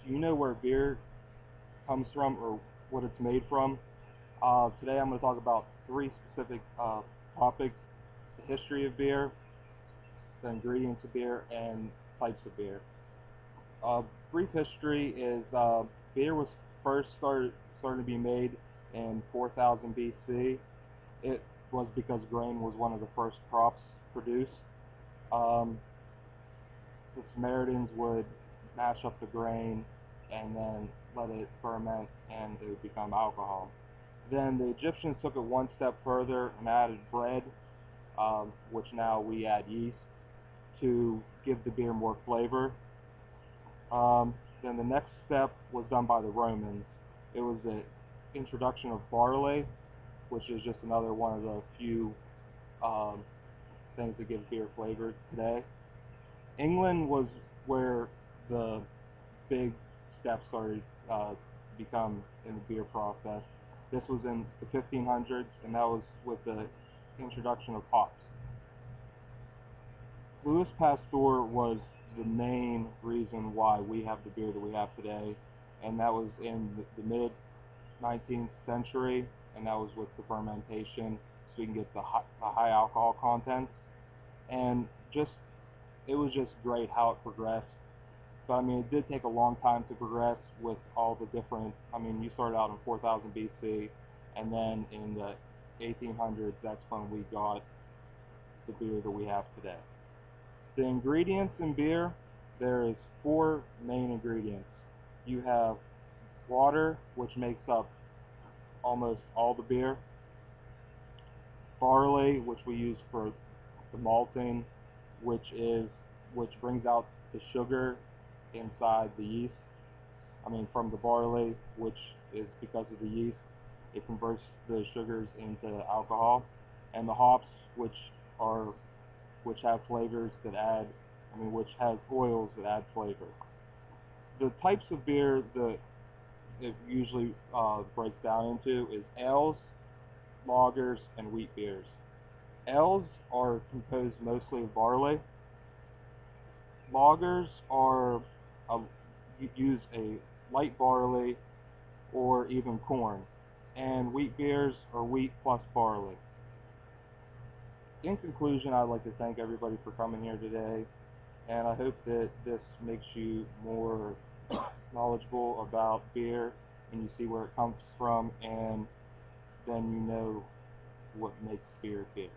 you know where beer comes from or what it's made from. Today I'm going to talk about three specific topics: the history of beer, the ingredients of beer, and types of beer. Uh, Brief history is beer was first started to be made in 4000 BC. It was because grain was one of the first crops produced. Um, the Samaritans would mash up the grain and then let it ferment and it would become alcohol. Then the Egyptians took it one step further and added bread, which now we add yeast to give the beer more flavor. Then the next step was done by the Romans. It was the introduction of barley, which is just another one of the few um, things that give beer flavor today. England was where the big steps started become in the beer process. This was in the 1500s, and that was with the introduction of hops. Louis Pasteur was the main reason why we have the beer that we have today, and that was in the mid 19th century, and that was with the fermentation, so we can get the high alcohol content. And just it was just great how it progressed. But I mean, it did take a long time to progress with all the different. I mean, you started out in 4000 BC, and then in the 1800s, that's when we got the beer that we have today. The ingredients in beer, there is four main ingredients. You have water, which makes up almost all the beer. Barley, which we use for the malting, which brings out the sugar inside the yeast. I mean, from the barley, which is because of the yeast, it converts the sugars into alcohol, and the hops, which have flavors that add, I mean, which has oils that add flavor. The types of beer that it usually breaks down into is ales, lagers, and wheat beers. Ales are composed mostly of barley. Lagers are use a light barley or even corn, and wheat beers are wheat plus barley. In conclusion, I'd like to thank everybody for coming here today, and I hope that this makes you more knowledgeable about beer and you see where it comes from, and then you know what makes beer beer.